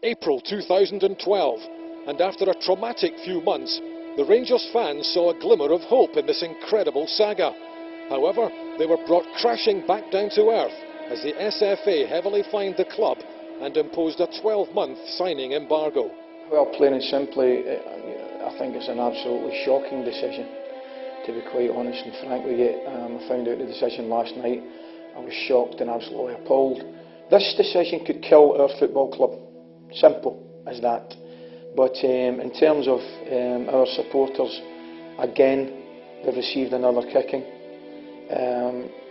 April 2012, and after a traumatic few months, the Rangers fans saw a glimmer of hope in this incredible saga. However, they were brought crashing back down to earth as the SFA heavily fined the club and imposed a 12-month signing embargo. Well, plain and simply, I think it's an absolutely shocking decision, to be quite honest and frank with you. I found out the decision last night. I was shocked and absolutely appalled. This decision could kill our football club. Simple as that. But in terms of our supporters, again, they've received another kicking.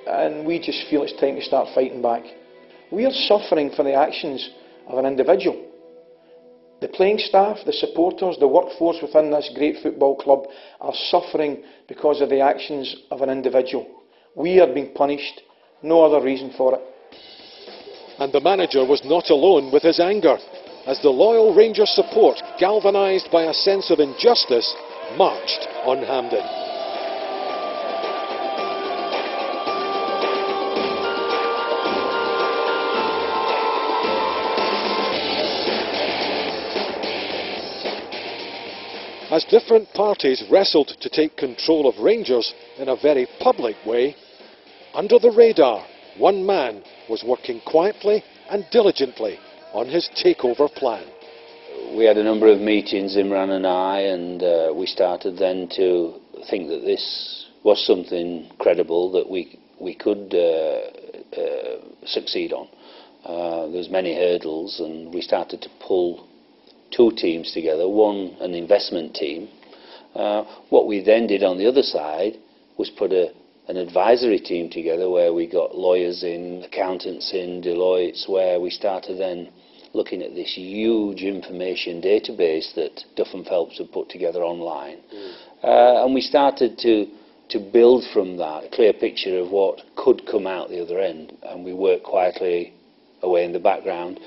And we just feel it's time to start fighting back. We are suffering for the actions of an individual. The playing staff, the supporters, the workforce within this great football club are suffering because of the actions of an individual. We are being punished, no other reason for it. And the manager was not alone with his anger, as the loyal Rangers support, galvanised by a sense of injustice, marched on Hampden. As different parties wrestled to take control of Rangers in a very public way, under the radar, one man was working quietly and diligently on his takeover plan. We had a number of meetings, Imran and I, and we started then to think that this was something credible that we could succeed on. There's many hurdles, and we started to pull two teams together, one an investment team. What we then did on the other side was put an advisory team together where we got lawyers in, accountants in, Deloitte's, where we started then looking at this huge information database that Duff and Phelps had put together online. And we started to build from that a clear picture of what could come out the other end, and we worked quietly away in the background.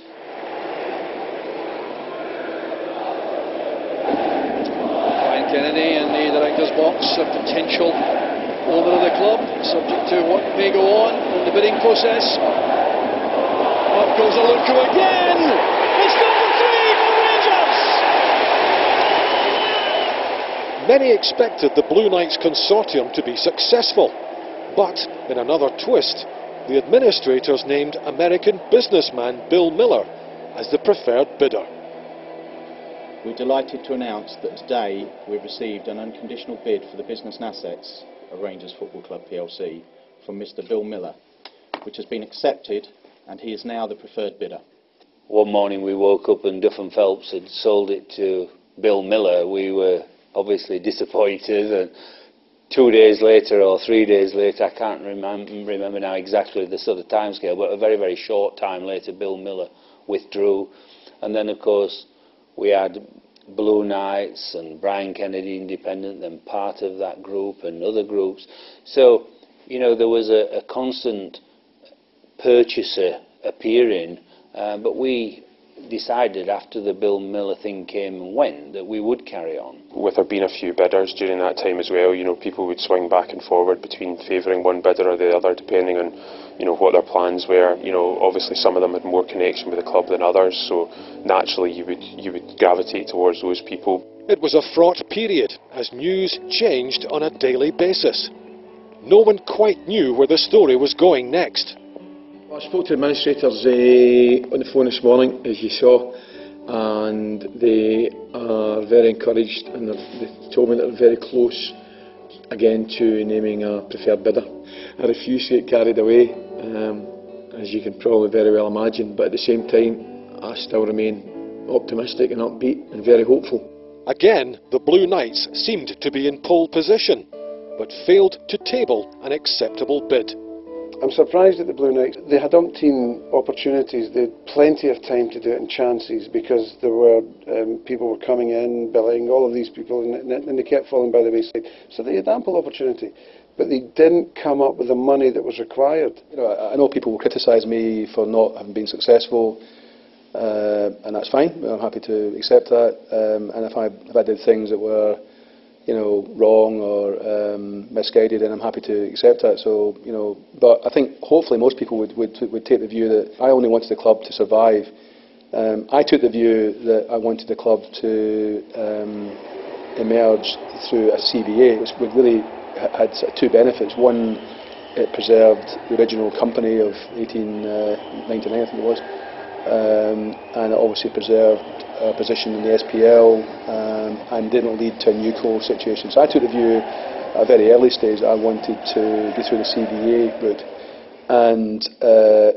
Kennedy in the director's box, a potential owner of the club, subject to what may go on in the bidding process. Up goes Aluko again! It's number 3 for Rangers! Many expected the Blue Knights consortium to be successful, but in another twist, the administrators named American businessman Bill Miller as the preferred bidder. We're delighted to announce that today we've received an unconditional bid for the business and assets of Rangers Football Club plc from Mr. Bill Miller, which has been accepted, and he is now the preferred bidder. One morning we woke up and Duff and Phelps had sold it to Bill Miller. We were obviously disappointed, and 2 days later or 3 days later, I can't remember now exactly the sort of timescale, but a very, very short time later Bill Miller withdrew. And then of course we had Blue Knights and Brian Kennedy Independent, then part of that group and other groups. So, you know, there was a constant purchaser appearing, but we decided after the Bill Miller thing came and went that we would carry on. With there being a few bidders during that time as well, you know, people would swing back and forward between favouring one bidder or the other, depending on, you know, what their plans were. You know, obviously some of them had more connection with the club than others, so naturally you would gravitate towards those people. It was a fraught period as news changed on a daily basis. No one quite knew where the story was going next. I spoke to administrators on the phone this morning, as you saw, and they are very encouraged, and they told me that they're very close again to naming a preferred bidder. I refuse to get carried away, as you can probably very well imagine, but at the same time I still remain optimistic and upbeat and very hopeful. Again, the Blue Knights seemed to be in pole position, but failed to table an acceptable bid. I'm surprised at the Blue Knights. They had umpteen opportunities, they had plenty of time to do it in chances, because there were people were coming in, billing, all of these people, and they kept falling by the wayside. So they had ample opportunity, but they didn't come up with the money that was required. You know, I know people will criticise me for not having been successful, and that's fine. I'm happy to accept that. And if I did things that were, you know, wrong or misguided, then I'm happy to accept that. So, you know, but I think hopefully most people would take the view that I only wanted the club to survive I took the view that I wanted the club to emerge through a CVA, which would really had sort of two benefits. One, it preserved the original company of 1899, I think it was, and it obviously preserved a position in the SPL and didn't lead to a NUCO situation. So I took the view at a very early stage that I wanted to go through the CVA route, and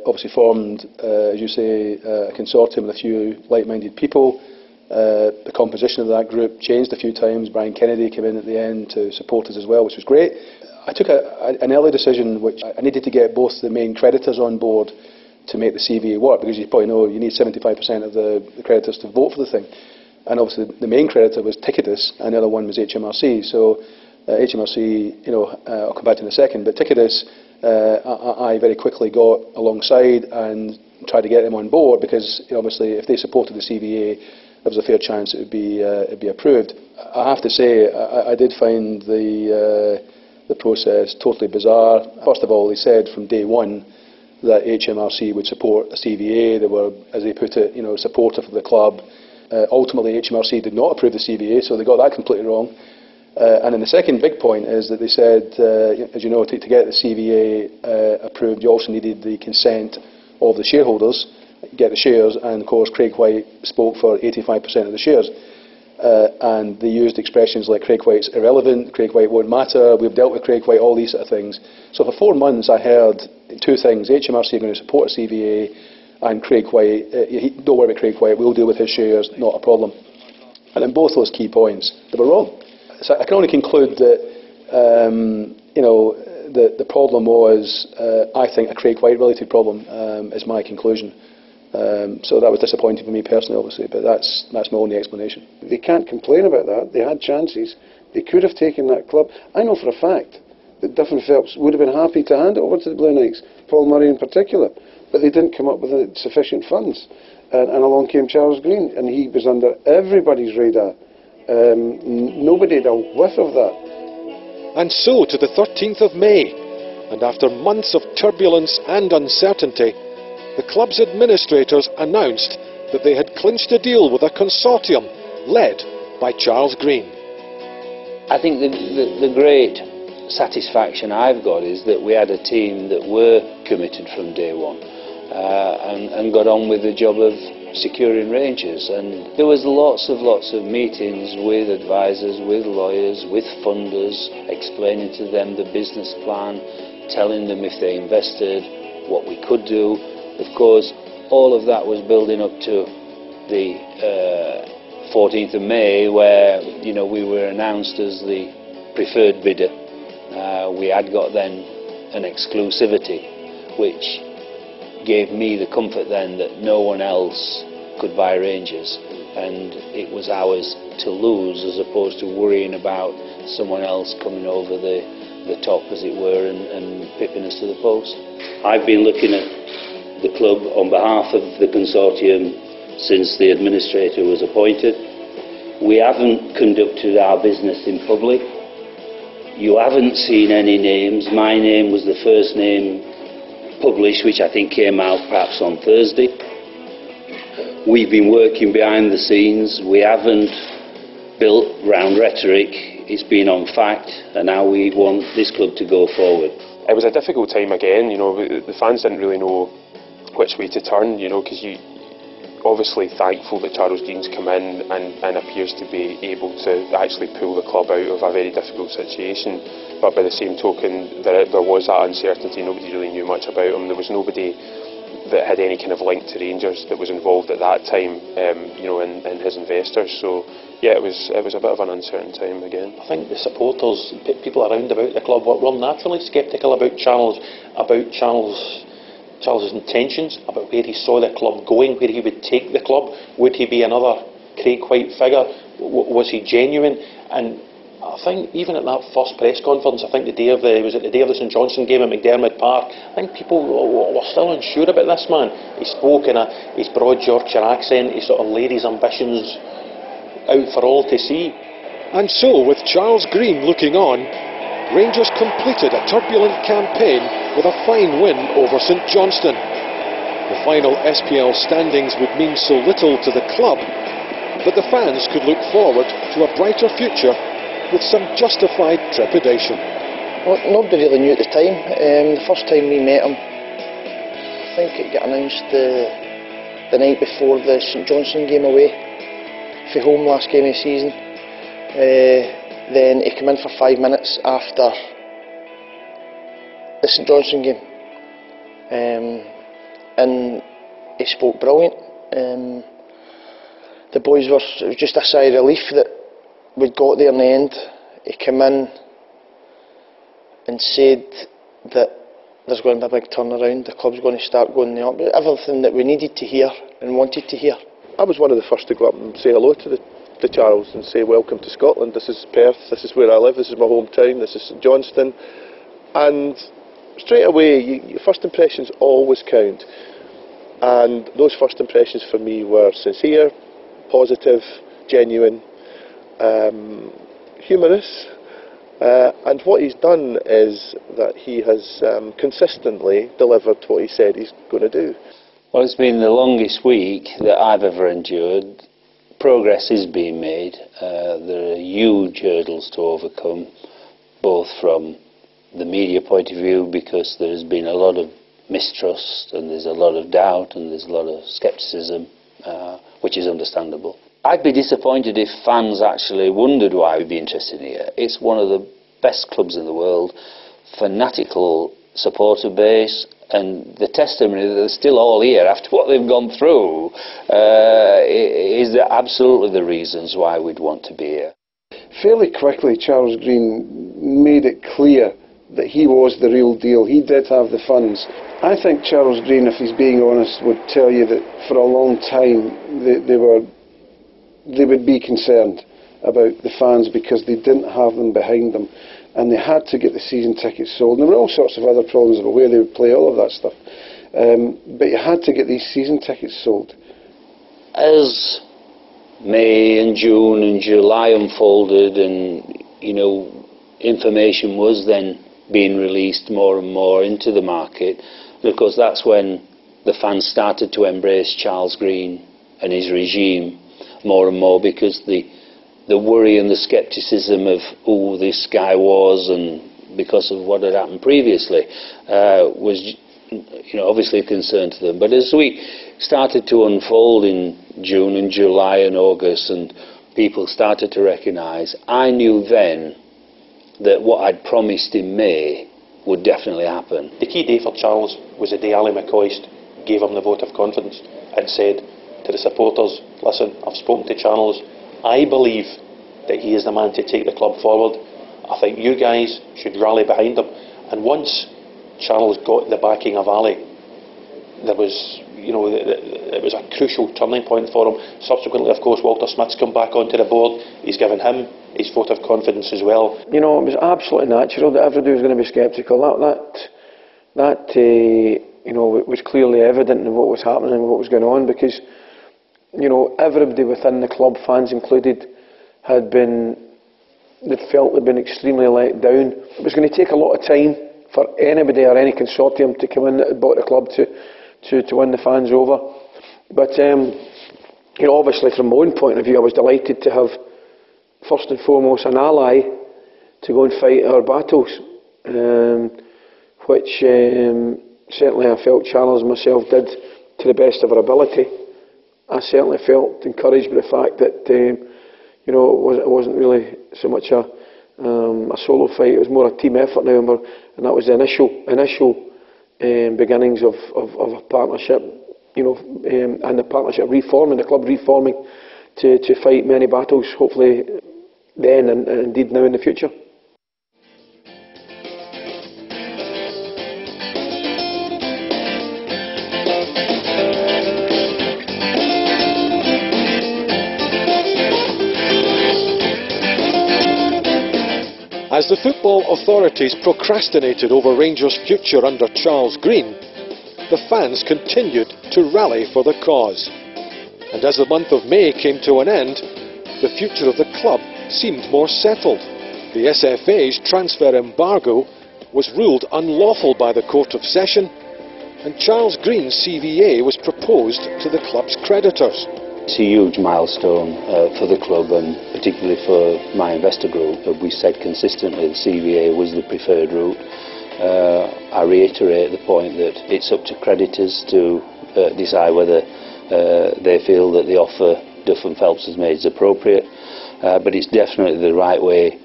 obviously formed, as you say, a consortium with a few like-minded people. The composition of that group changed a few times. Brian Kennedy came in at the end to support us as well, which was great. I took an early decision, which I needed to get both the main creditors on board to make the CVA work, because you probably know you need 75% of the creditors to vote for the thing. And obviously the main creditor was Ticketus, and the other one was HMRC. So HMRC, I'll come back to in a second, but Ticketus, I very quickly got alongside and tried to get them on board, because obviously if they supported the CVA, there was a fair chance it would be approved. I have to say, I did find the process totally bizarre. First of all, they said from day one that HMRC would support a CVA. They were, as they put it, supportive of the club. Ultimately, HMRC did not approve the CVA, so they got that completely wrong. And then the second big point is that they said, as you know, to get the CVA approved, you also needed the consent of the shareholders, get the shares, and of course Craig White spoke for 85% of the shares. And they used expressions like Craig White's irrelevant, Craig White won't matter, we've dealt with Craig White, all these sort of things. So for 4 months I heard two things: HMRC are going to support a CVA, and Craig White, don't worry about Craig White, we'll deal with his shares, not a problem. And in both those key points, they were wrong. So I can only conclude that the problem was, I think, a Craig White related problem, is my conclusion. So that was disappointing for me personally, obviously, but that's my only explanation. They can't complain about that. They had chances. They could have taken that club. I know for a fact that Duff and Phelps would have been happy to hand it over to the Blue Knights, Paul Murray in particular, but they didn't come up with sufficient funds. And along came Charles Green, and he was under everybody's radar. Nobody had a whiff of that. And so to the 13th of May, and after months of turbulence and uncertainty, the club's administrators announced that they had clinched a deal with a consortium led by Charles Green. I think the great satisfaction I've got is that we had a team that were committed from day one and got on with the job of securing Rangers. And there was lots of meetings with advisors, with lawyers, with funders, explaining to them the business plan, telling them if they invested what we could do. Of course, all of that was building up to the 14th of May, where we were announced as the preferred bidder. We had got then an exclusivity, which gave me the comfort then that no one else could buy Rangers, and it was ours to lose, as opposed to worrying about someone else coming over the top, as it were, and pipping us to the post. I've been looking at the club on behalf of the consortium since the administrator was appointed. We haven't conducted our business in public. You haven't seen any names. My name was the first name published, which I think came out perhaps on Thursday. We've been working behind the scenes. We haven't built round rhetoric. It's been on fact, and now we want this club to go forward. It was a difficult time again. The fans didn't really know which way to turn, because you obviously thankful that Charles Green's come in and appears to be able to actually pull the club out of a very difficult situation. But by the same token, there was that uncertainty. Nobody really knew much about him. There was nobody that had any kind of link to Rangers that was involved at that time, in his investors. So yeah, it was a bit of an uncertain time again. I think the supporters, people around about the club, were naturally sceptical about Charles' intentions, about where he saw the club going, where he would take the club. Would he be another Craig White figure? Was he genuine? And I think even at that first press conference, I think the day of the St Johnstone game at McDermott Park, I think people were still unsure about this man. He spoke in his broad Yorkshire accent. He sort of laid his ambitions out for all to see. And so, with Charles Green looking on, Rangers completed a turbulent campaign with a fine win over St Johnstone. The final SPL standings would mean so little to the club, but the fans could look forward to a brighter future with some justified trepidation. Well, nobody really knew at the time. The first time we met him, I think it got announced the night before the St Johnstone game away, for home last game of the season. Then he came in for 5 minutes after the St Johnstone game, and he spoke brilliant. The boys were, it was just a sigh of relief that we'd got there in the end. He came in and said that there's going to be a big turnaround, the club's going to start going the up. Everything that we needed to hear and wanted to hear. I was one of the first to go up and say hello to Charles and say welcome to Scotland. This is Perth, this is where I live, this is my hometown, this is St Johnstone. And straight away, your first impressions always count. And those first impressions for me were sincere, positive, genuine, humorous. And what he's done is that he has consistently delivered what he said he's going to do. Well, it's been the longest week that I've ever endured. Progress is being made. There are huge hurdles to overcome, both from the media point of view, because there has been a lot of mistrust and there's a lot of doubt and there's a lot of scepticism, which is understandable. I'd be disappointed if fans actually wondered why we'd be interested here. It's one of the best clubs in the world, fanatical supporter base, and the testimony that they're still all here after what they've gone through is absolutely the reasons why we'd want to be here. Fairly quickly, Charles Green made it clear that he was the real deal. He did have the funds. I think Charles Green, if he's being honest, would tell you that for a long time they would be concerned about the fans because they didn't have them behind them, and they had to get the season tickets sold. And there were all sorts of other problems about where they would play, all of that stuff. But you had to get these season tickets sold. As May and June and July unfolded, and information was then being released more and more into the market, and of course that's when the fans started to embrace Charles Green and his regime more and more, because the worry and the scepticism of who this guy was, and because of what had happened previously, was obviously a concern to them. But as we started to unfold in June and July and August, and people started to recognise, I knew then that what I'd promised in May would definitely happen. The key day for Charles was the day Ali McCoist gave him the vote of confidence and said to the supporters, listen, I've spoken to Charles, I believe that he is the man to take the club forward. I think you guys should rally behind him. And once Charles got the backing of Ali, there was, it was a crucial turning point for him. Subsequently, of course, Walter Smith's come back onto the board. He's given him his vote of confidence as well. It was absolutely natural that everybody was going to be sceptical. That was clearly evident in what was happening and what was going on, because everybody within the club, fans included, they felt they'd been extremely let down. It was going to take a lot of time for anybody or any consortium to come in that bought the club to win the fans over. But obviously from my own point of view, I was delighted to have first and foremost an ally to go and fight our battles, which certainly I felt Charles and myself did to the best of our ability. I certainly felt encouraged by the fact that it wasn't really so much a solo fight. It was more a team effort now, and that was the initial beginnings of a partnership, and the partnership reforming, the club reforming to fight many battles, hopefully then and indeed now in the future. As the football authorities procrastinated over Rangers' future under Charles Green, the fans continued to rally for the cause. And as the month of May came to an end, the future of the club seemed more settled. The SFA's transfer embargo was ruled unlawful by the Court of Session, and Charles Green's CVA was proposed to the club's creditors. It's a huge milestone for the club, and particularly for my investor group. We said consistently the CVA was the preferred route. I reiterate the point that it's up to creditors to decide whether they feel that the offer Duff and Phelps has made is appropriate, but it's definitely the right way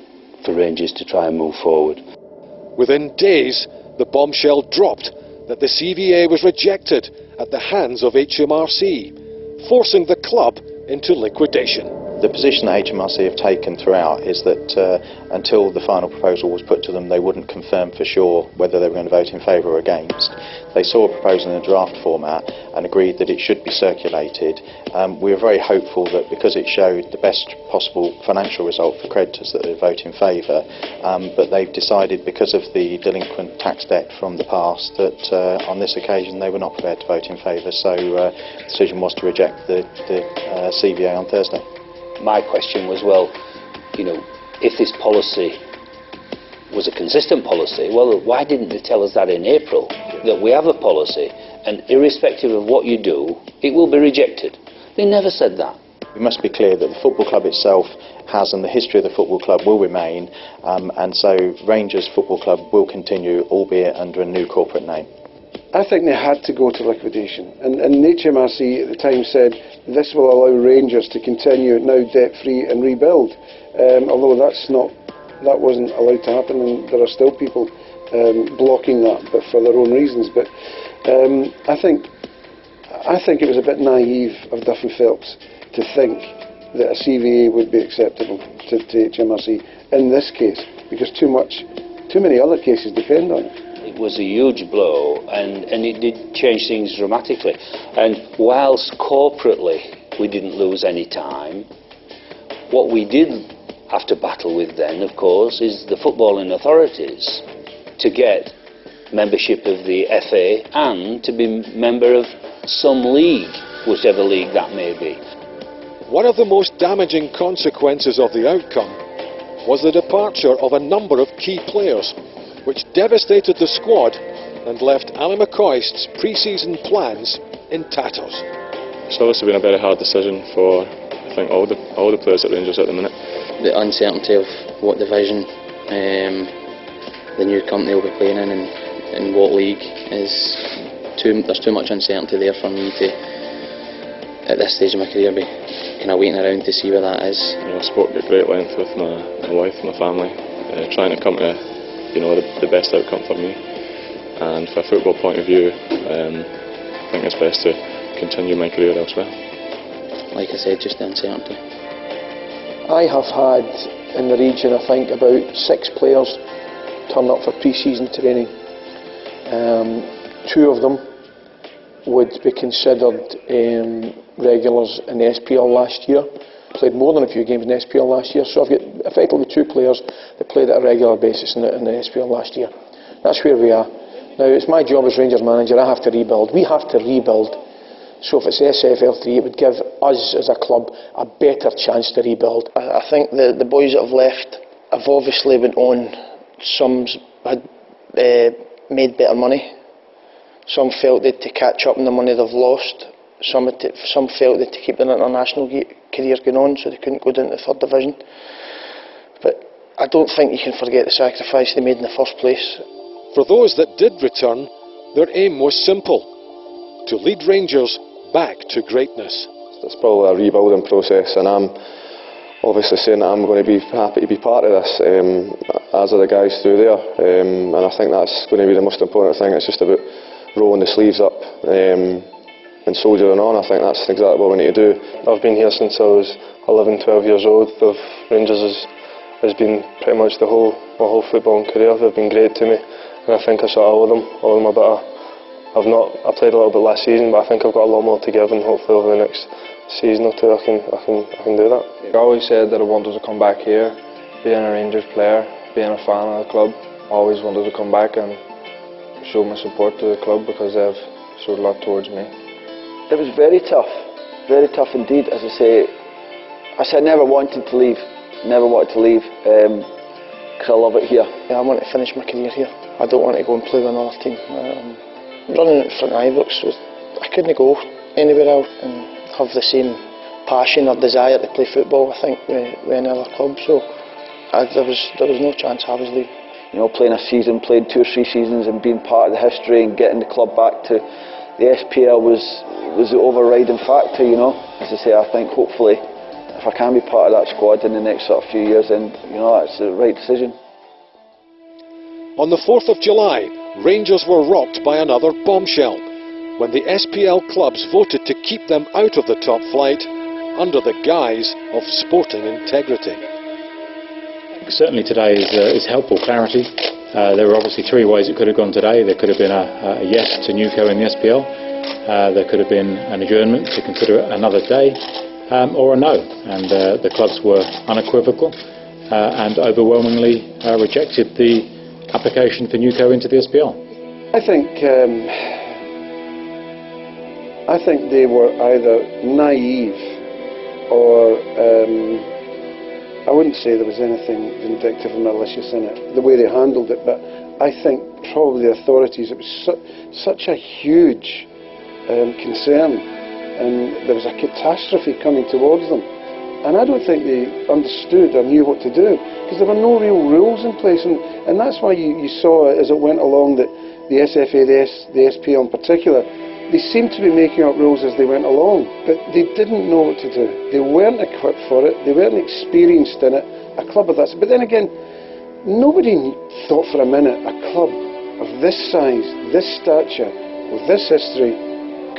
for Rangers to try and move forward. Within days, the bombshell dropped that the CVA was rejected at the hands of HMRC, forcing the club into liquidation. The position that HMRC have taken throughout is that until the final proposal was put to them, they wouldn't confirm for sure whether they were going to vote in favour or against. They saw a proposal in a draft format and agreed that it should be circulated. We were very hopeful that because it showed the best possible financial result for creditors that they'd vote in favour, but they've decided because of the delinquent tax debt from the past that on this occasion they were not prepared to vote in favour, so the decision was to reject the CVA on Thursday. My question was, well, you know, if this policy was a consistent policy, well, why didn't they tell us that in April, that we have a policy, and irrespective of what you do, it will be rejected? They never said that. We must be clear that the football club itself has, and the history of the football club will remain, and so Rangers Football Club will continue, albeit under a new corporate name. I think they had to go to liquidation, and HMRC at the time said this will allow Rangers to continue now debt-free and rebuild. Although that wasn't allowed to happen, and there are still people blocking that, but for their own reasons. But I think it was a bit naive of Duff and Phelps to think that a CVA would be acceptable to HMRC in this case, because too many other cases depend on it. It was a huge blow, and it did change things dramatically. And whilst corporately we didn't lose any time, what we did have to battle with then, of course, is the footballing authorities to get membership of the FA and to be member of some league, whichever league that may be. One of the most damaging consequences of the outcome was the departure of a number of key players, which devastated the squad and left Ali McCoist's pre-season plans in tatters. It's obviously been a very hard decision for, I think, all the players at Rangers at the minute. The uncertainty of what division the new company will be playing in and what league there's too much uncertainty there for me to, at this stage of my career, be kind of waiting around to see where that is. You know, I spoke at great length with my wife and my family, trying to come to the best outcome for me, and from a football point of view, I think it's best to continue my career elsewhere. Like I said, just the uncertainty. I have had in the region, I think, about 6 players turn up for pre-season training. 2 of them would be considered regulars in the SPL last year. Played more than a few games in the SPL last year, so I've got effectively 2 players that played at a regular basis in the SPL last year. That's where we are. Now, it's my job as Rangers manager, I have to rebuild. We have to rebuild. So if it's SFL3, it would give us as a club a better chance to rebuild. I think the boys that have left have obviously went on. Some had made better money. Some felt that to catch up on the money they've lost. Some felt that to keep their international careers going on, so they couldn't go down to the 3rd division. But I don't think you can forget the sacrifice they made in the first place. For those that did return, their aim was simple: to lead Rangers back to greatness. It's probably a rebuilding process, and I'm obviously saying that I'm going to be happy to be part of this, as are the guys through there, and I think that's going to be the most important thing. It's just about rolling the sleeves up and soldiering on. I think that's exactly what we need to do. I've been here since I was 11, 12 years old. Rangers has been pretty much my whole footballing career. They've been great to me, and I think I sort of owe them a bit of. I played a little bit last season, but I think I've got a lot more to give, and hopefully over the next season or 2 I can do that. I always said that I wanted to come back here, being a Rangers player, being a fan of the club. I always wanted to come back and show my support to the club because they've showed a lot towards me. It was very tough indeed. As I said, I never wanted to leave, because I love it here. I want to finish my career here. I don't want to go and play with another team. running in front of Ibrox, I couldn't go anywhere else and have the same passion or desire to play football, I think, with any other club. So there was no chance I was leaving. You know, playing a season, playing 2 or 3 seasons and being part of the history and getting the club back to the SPL was the overriding factor, you know. As I say, I think hopefully if I can be part of that squad in the next sort of few years, then, you know, that's the right decision. On the 4th of July, Rangers were rocked by another bombshell when the SPL clubs voted to keep them out of the top flight under the guise of sporting integrity. Certainly today is helpful clarity. There were obviously 3 ways it could have gone today. There could have been a yes to Newco in the SPL, there could have been an adjournment to consider it another day, or a no, and the clubs were unequivocal and overwhelmingly rejected the application for Newco into the SPL. I think they were either naive or I wouldn't say there was anything vindictive or malicious in it, the way they handled it, but I think probably the authorities, it was such a huge concern, and there was a catastrophe coming towards them, and I don't think they understood or knew what to do, because there were no real rules in place, and that's why you saw as it went along that the SFA, the SPL in particular, they seemed to be making up rules as they went along, but they didn't know what to do. They weren't equipped for it, they weren't experienced in it, a club of that. But then again, nobody thought for a minute a club of this size, this stature, with this history,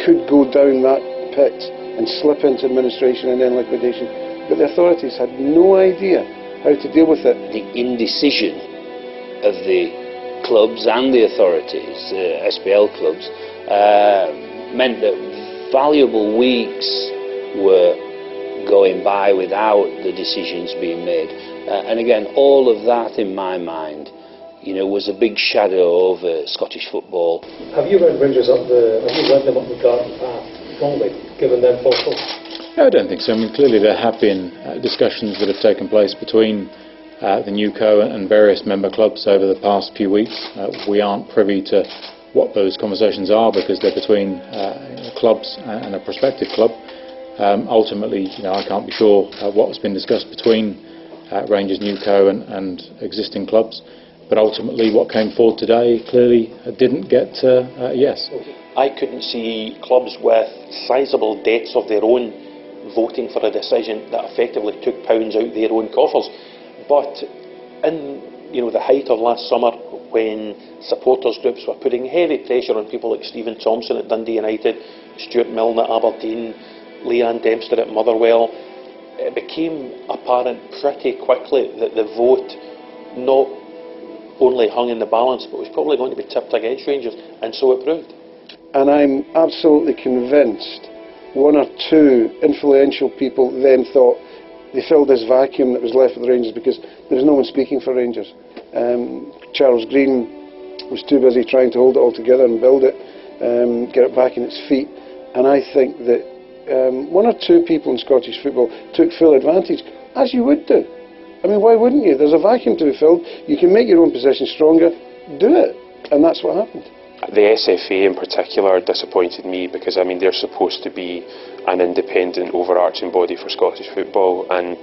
could go down that pit and slip into administration and then liquidation. But the authorities had no idea how to deal with it. The indecision of the clubs and the authorities, SPL clubs, meant that valuable weeks were going by without the decisions being made. And again, all of that in my mind, you know, was a big shadow over Scottish football. Have you led Rangers up have you led them up the garden path wrongly, given them false hope? No, I don't think so. I mean, clearly there have been discussions that have taken place between the Newco and various member clubs over the past few weeks. We aren't privy to what those conversations are because they're between clubs and a prospective club. Ultimately, you know, I can't be sure what's been discussed between Rangers, Newco and existing clubs, but ultimately what came forward today clearly didn't get yes. I couldn't see clubs with sizable debts of their own voting for a decision that effectively took pounds out of their own coffers. But in the height of last summer, when supporters groups were putting heavy pressure on people like Stephen Thompson at Dundee United, Stuart Milne at Aberdeen, Leanne Dempster at Motherwell, it became apparent pretty quickly that the vote not only hung in the balance but was probably going to be tipped against Rangers, and so it proved. And I'm absolutely convinced 1 or 2 influential people then thought they filled this vacuum that was left with the Rangers because there was no one speaking for Rangers. Charles Green was too busy trying to hold it all together and build it, get it back in its feet. And I think that 1 or 2 people in Scottish football took full advantage, as you would do. I mean, why wouldn't you? There's a vacuum to be filled. You can make your own position stronger. Do it. And that's what happened. The SFA in particular disappointed me because, I mean, they're supposed to be an independent overarching body for Scottish football, and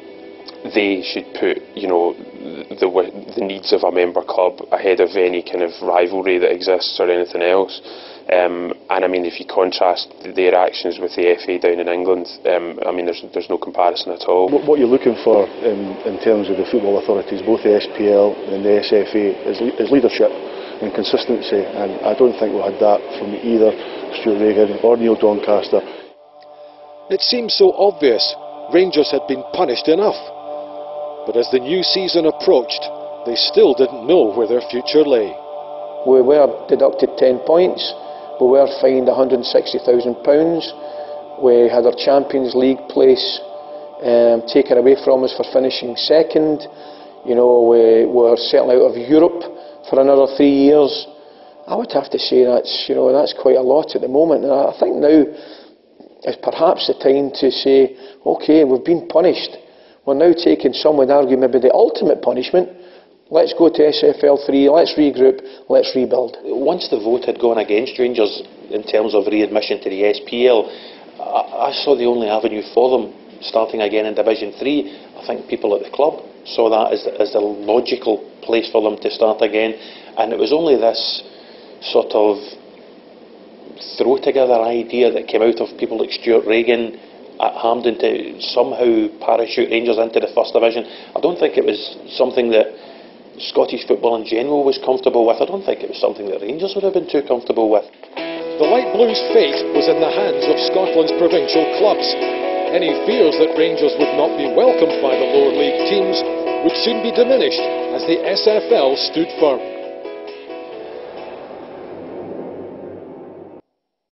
they should put, you know, the needs of a member club ahead of any kind of rivalry that exists or anything else. And I mean, if you contrast their actions with the FA down in England, I mean, there's no comparison at all. What you're looking for in terms of the football authorities, both the SPL and the SFA, is leadership and consistency, and I don't think we had that from either Stuart Regan or Neil Doncaster. It seems so obvious Rangers had been punished enough, but as the new season approached, they still didn't know where their future lay. We were deducted 10 points, we were fined £160,000, we had our Champions League place taken away from us for finishing second, you know, we were certainly out of Europe for another 3 years. I would have to say that's quite a lot at the moment, and I think now is perhaps the time to say, OK, we've been punished. We're now taking, some would argue, maybe the ultimate punishment let's go to SFL3, let's regroup, let's rebuild. Once the vote had gone against Rangers in terms of readmission to the SPL, I saw the only avenue for them starting again in Division 3. I think people at the club saw that as the logical place for them to start again, and it was only this sort of throw together idea that came out of people like Stuart Reagan at Hampden to somehow parachute Rangers into the First Division. I don't think it was something that Scottish football in general was comfortable with. I don't think it was something that Rangers would have been too comfortable with. The Light Blues' fate was in the hands of Scotland's provincial clubs. Any fears that Rangers would not be welcomed by the lower league teams would soon be diminished as the SFL stood firm.